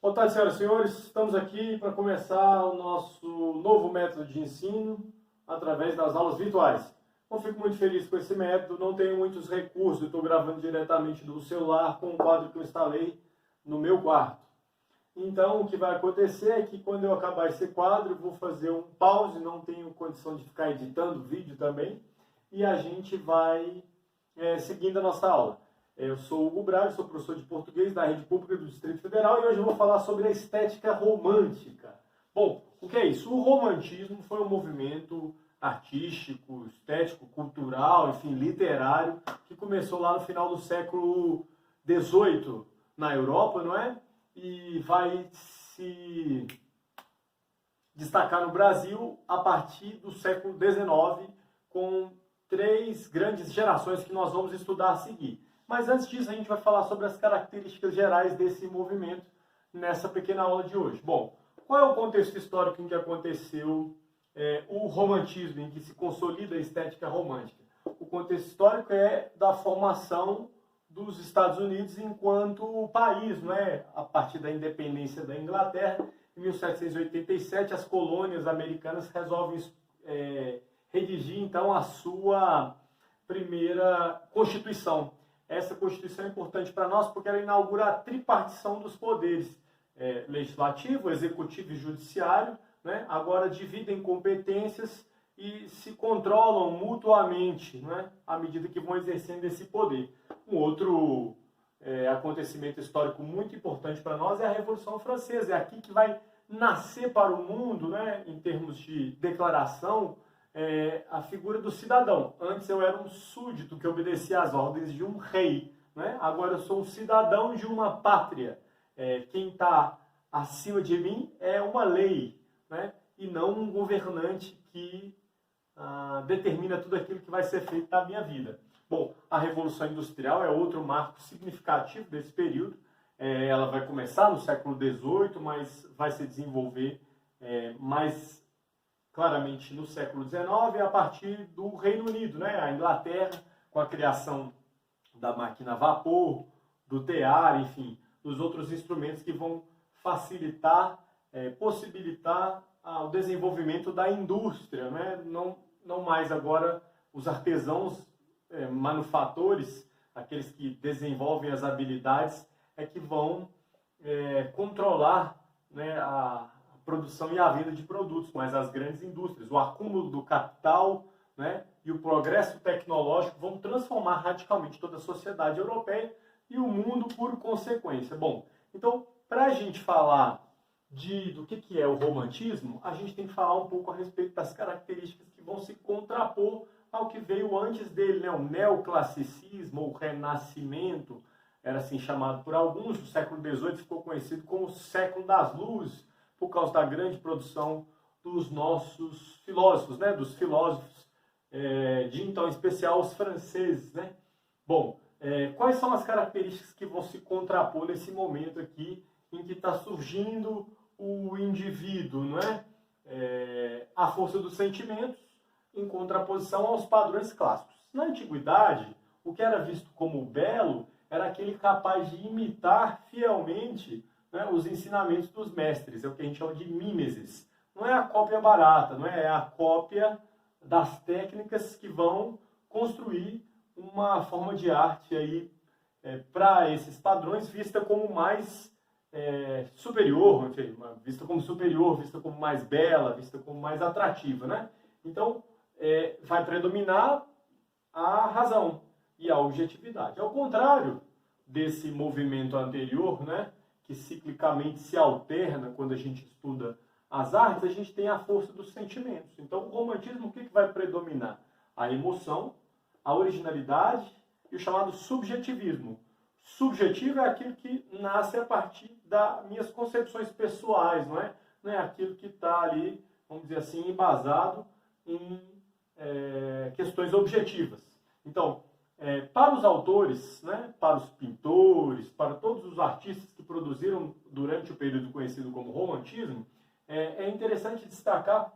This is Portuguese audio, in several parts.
Boa tarde, senhoras e senhores. Estamos aqui para começar o nosso novo método de ensino através das aulas virtuais. Eu fico muito feliz com esse método, não tenho muitos recursos, estou gravando diretamente do celular com um quadro que eu instalei no meu quarto. Então, o que vai acontecer é que quando eu acabar esse quadro, eu vou fazer um pause, não tenho condição de ficar editando vídeo também, e a gente vai seguindo a nossa aula. Eu sou o Hugo Braga, sou professor de português da Rede Pública do Distrito Federal e hoje eu vou falar sobre a estética romântica. Bom, o que é isso? O romantismo foi um movimento artístico, estético, cultural, enfim, literário, que começou lá no final do século XVIII na Europa, não é? E vai se destacar no Brasil a partir do século XIX, com três grandes gerações que nós vamos estudar a seguir. Mas antes disso, a gente vai falar sobre as características gerais desse movimento nessa pequena aula de hoje. Bom, qual é o contexto histórico em que aconteceu o romantismo, em que se consolida a estética romântica? O contexto histórico é da formação dos Estados Unidos enquanto país, não é? A partir da independência da Inglaterra, em 1787, as colônias americanas resolvem redigir, então, a sua primeira Constituição. Essa Constituição é importante para nós porque ela inaugura a tripartição dos poderes, legislativo, executivo e judiciário, né? Agora dividem competências e se controlam mutuamente, né? À medida que vão exercendo esse poder. Um outro acontecimento histórico muito importante para nós é a Revolução Francesa. É aqui que vai nascer para o mundo, né? Em termos de declaração, a figura do cidadão. Antes eu era um súdito que obedecia às ordens de um rei, né? Agora eu sou um cidadão de uma pátria. Quem está acima de mim é uma lei, né? E não um governante que determina tudo aquilo que vai ser feito na minha vida. Bom, a Revolução Industrial é outro marco significativo desse período. Ela vai começar no século XVIII, mas vai se desenvolver mais claramente no século XIX, a partir do Reino Unido, né? A Inglaterra, com a criação da máquina a vapor, do tear, enfim, dos outros instrumentos que vão facilitar, possibilitar o desenvolvimento da indústria, né? Não mais agora os artesãos, manufatores, aqueles que desenvolvem as habilidades, que vão controlar, né, a produção e a venda de produtos, mas as grandes indústrias, o acúmulo do capital, né, e o progresso tecnológico vão transformar radicalmente toda a sociedade europeia e o mundo por consequência. Bom, então, para a gente falar do que é o romantismo, a gente tem que falar um pouco a respeito das características que vão se contrapor ao que veio antes dele, né, o neoclassicismo, o renascimento, era assim chamado por alguns. O século XVIII ficou conhecido como o século das luzes, por causa da grande produção dos nossos filósofos, né? Dos filósofos de então, em especial os franceses, né? Bom, quais são as características que vão se contrapor nesse momento aqui em que está surgindo o indivíduo, não é? A força dos sentimentos em contraposição aos padrões clássicos. Na antiguidade, o que era visto como belo era aquele capaz de imitar fielmente, né, os ensinamentos dos mestres. É o que a gente chama de mimesis. Não é a cópia barata, não é a cópia das técnicas que vão construir uma forma de arte aí para esses padrões vista como mais superior, enfim, vista como superior, vista como mais bela, vista como mais atrativa, né? Então, vai predominar a razão e a objetividade. Ao contrário desse movimento anterior, né, que ciclicamente se alterna quando a gente estuda as artes, a gente tem a força dos sentimentos. Então, o romantismo, o que vai predominar? A emoção, a originalidade e o chamado subjetivismo. Subjetivo é aquilo que nasce a partir das minhas concepções pessoais, não é? Não é aquilo que está ali, vamos dizer assim, embasado em questões objetivas. Então, para os autores, né, para os pintores, para todos os artistas que produziram durante o período conhecido como romantismo, é interessante destacar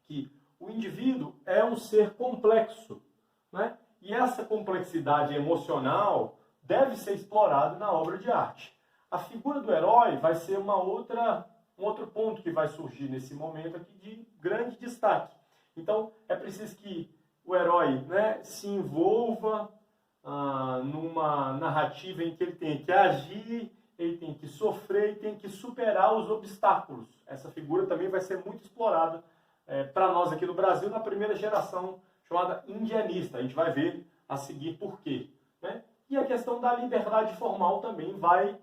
que o indivíduo é um ser complexo, né? E essa complexidade emocional deve ser explorada na obra de arte. A figura do herói vai ser um outro ponto que vai surgir nesse momento aqui de grande destaque. Então, é preciso que o herói, né, se envolva numa narrativa em que ele tem que agir, ele tem que sofrer e tem que superar os obstáculos. Essa figura também vai ser muito explorada para nós aqui no Brasil na primeira geração, chamada indianista. A gente vai ver a seguir por quê, né? E a questão da liberdade formal também vai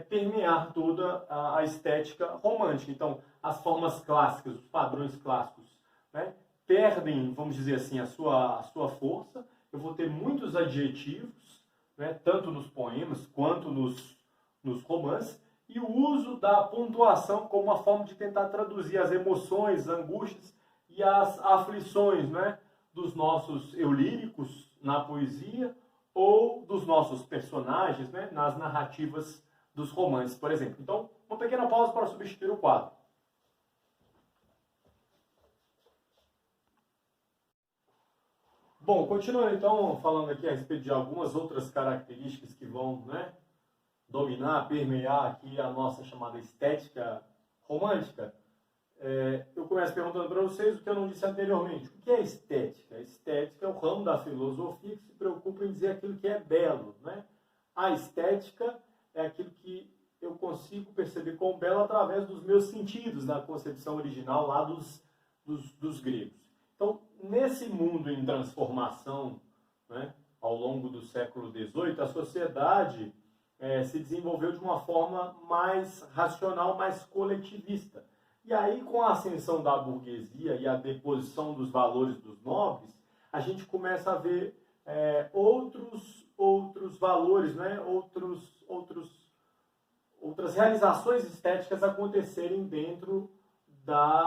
permear toda a estética romântica. Então, as formas clássicas, os padrões clássicos, né, perdem, vamos dizer assim, a sua força. Eu vou ter muitos adjetivos, né, tanto nos poemas quanto nos romances, e o uso da pontuação como uma forma de tentar traduzir as emoções, angústias e as aflições, né, dos nossos eu líricos na poesia ou dos nossos personagens, né, nas narrativas dos romances, por exemplo. Então, uma pequena pausa para substituir o quadro. Bom, continuando então falando aqui a respeito de algumas outras características que vão, né, dominar, permear aqui a nossa chamada estética romântica, eu começo perguntando para vocês o que eu não disse anteriormente. O que é estética? Estética é o ramo da filosofia que se preocupa em dizer aquilo que é belo, né? A estética é aquilo que eu consigo perceber como belo através dos meus sentidos, na concepção original lá dos gregos. Então, nesse mundo em transformação, né, ao longo do século XVIII, a sociedade se desenvolveu de uma forma mais racional, mais coletivista. E aí, com a ascensão da burguesia e a deposição dos valores dos nobres, a gente começa a ver outros valores, né? outras realizações estéticas acontecerem dentro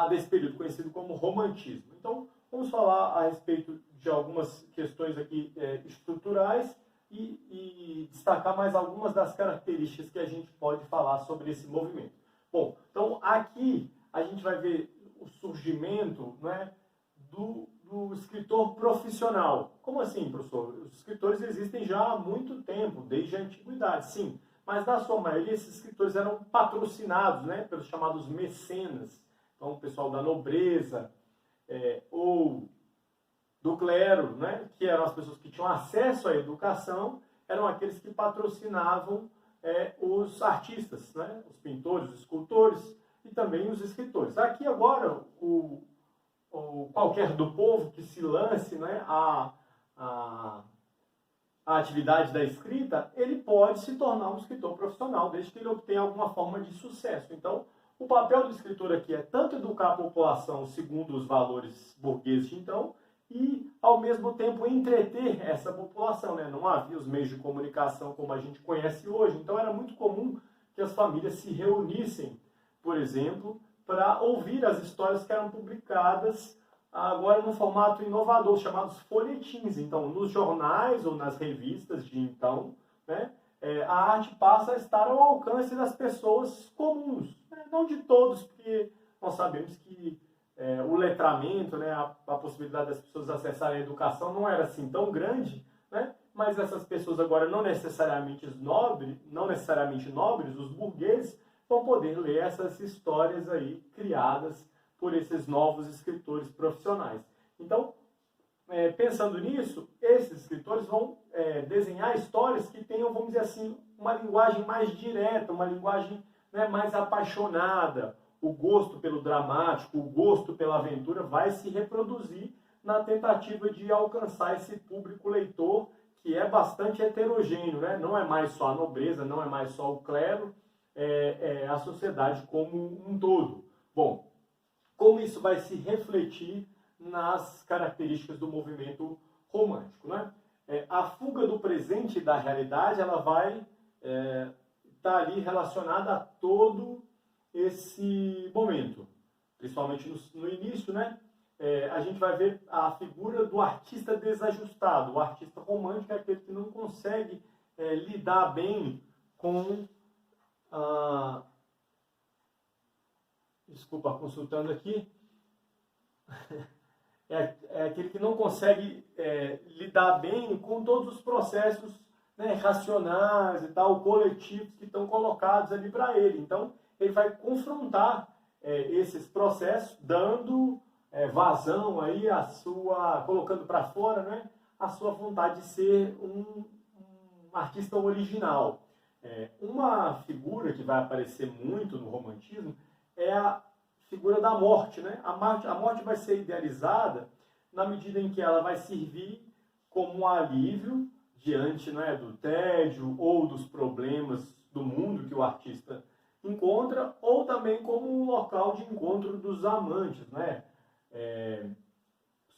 desse período conhecido como romantismo. Então, vamos falar a respeito de algumas questões aqui estruturais e destacar mais algumas das características que a gente pode falar sobre esse movimento. Bom, então aqui a gente vai ver o surgimento, né, do escritor profissional. Como assim, professor? Os escritores existem já há muito tempo, desde a antiguidade, sim. Mas, na sua maioria, esses escritores eram patrocinados, né, pelos chamados mecenas. Então, o pessoal da nobreza ou do clero, né, que eram as pessoas que tinham acesso à educação, eram aqueles que patrocinavam os artistas, né, os pintores, os escultores e também os escritores. Aqui agora, qualquer do povo que se lance, né, a atividade da escrita, ele pode se tornar um escritor profissional, desde que ele obtenha alguma forma de sucesso. Então, o papel do escritor aqui é tanto educar a população segundo os valores burgueses de então, e, ao mesmo tempo, entreter essa população, né? Não havia os meios de comunicação como a gente conhece hoje, então era muito comum que as famílias se reunissem, por exemplo, para ouvir as histórias que eram publicadas agora num formato inovador, chamados folhetins. Então, nos jornais ou nas revistas de então, né, a arte passa a estar ao alcance das pessoas comuns, né? Não de todos, porque nós sabemos que o letramento, né, a possibilidade das pessoas acessarem a educação não era assim tão grande, né? Mas essas pessoas agora não necessariamente nobres, os burgueses, vão poder ler essas histórias aí criadas por esses novos escritores profissionais. Então, pensando nisso, esses escritores vão desenhar histórias que tenham, vamos dizer assim, uma linguagem mais direta, uma linguagem, né, mais apaixonada. O gosto pelo dramático, o gosto pela aventura vai se reproduzir na tentativa de alcançar esse público leitor que é bastante heterogêneo, né? Não é mais só a nobreza, não é mais só o clero, a sociedade como um todo. Bom, como isso vai se refletir nas características do movimento romântico, né? A fuga do presente e da realidade, ela vai estar ali relacionada a todo esse momento, principalmente no início, né? A gente vai ver a figura do artista desajustado. O artista romântico é aquele que não consegue lidar bem com desculpa, consultando aqui, é aquele que não consegue lidar bem com todos os processos né, racionais e tal, coletivos que estão colocados ali para ele. Então, ele vai confrontar esses processos, dando vazão aí a sua, colocando para fora, né, a sua vontade de ser um artista original. Uma figura que vai aparecer muito no romantismo é a figura da morte, né? A morte vai ser idealizada na medida em que ela vai servir como um alívio diante, né, do tédio ou dos problemas do mundo que o artista encontra, ou também como um local de encontro dos amantes, né?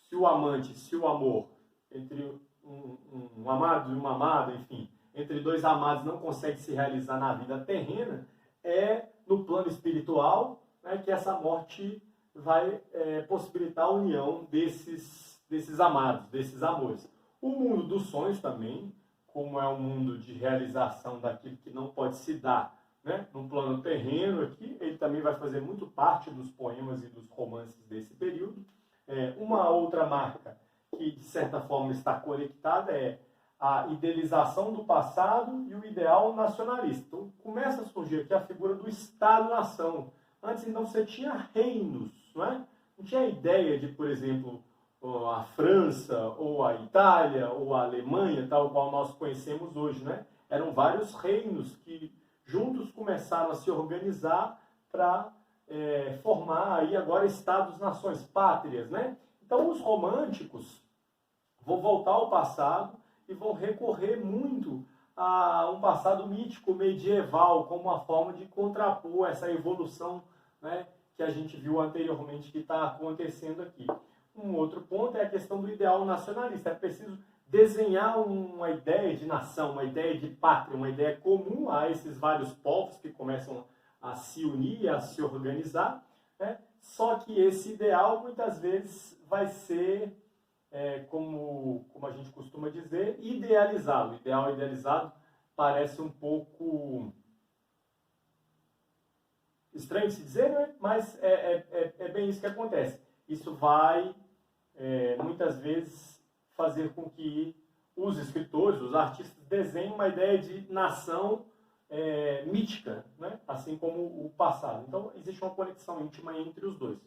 Se o amor entre um amado e uma amada, enfim, entre dois amados não consegue se realizar na vida terrena, é no plano espiritual, né, que essa morte vai possibilitar a união desses amados, desses amores. O mundo dos sonhos também, como é um mundo de realização daquilo que não pode se dar, né, no plano terreno aqui, ele também vai fazer muito parte dos poemas e dos romances desse período. Uma outra marca que, de certa forma, está conectada é a idealização do passado e o ideal nacionalista. Então, começa a surgir aqui a figura do Estado-nação. Antes, então, você tinha reinos, não é? Não tinha a ideia de, por exemplo, a França, ou a Itália, ou a Alemanha, tal qual nós conhecemos hoje, né? Eram vários reinos que juntos começaram a se organizar para formar aí agora estados-nações, pátrias, né? Então, os românticos vão voltar ao passado e vão recorrer muito a um passado mítico, medieval, como uma forma de contrapor essa evolução, né, que a gente viu anteriormente que está acontecendo aqui. Um outro ponto é a questão do ideal nacionalista. É preciso desenhar uma ideia de nação, uma ideia de pátria, uma ideia comum a esses vários povos que começam a se unir, a se organizar, né? Só que esse ideal muitas vezes vai ser, como a gente costuma dizer, idealizado. O ideal idealizado parece um pouco estranho de se dizer, né? Mas é bem isso que acontece. Isso vai, muitas vezes, fazer com que os escritores, os artistas, desenhem uma ideia de nação mítica, né? Assim como o passado. Então, existe uma conexão íntima entre os dois.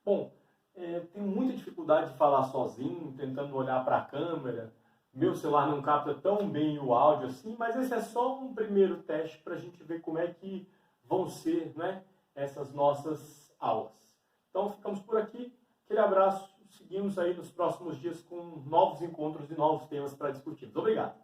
Bom, tenho muita dificuldade de falar sozinho, tentando olhar para a câmera. Meu celular não capta tão bem o áudio assim, mas esse é só um primeiro teste para a gente ver como é que vão ser, né, essas nossas aulas. Então, ficamos por aqui. Aquele abraço. Seguimos aí nos próximos dias com novos encontros e novos temas para discutirmos. Obrigado.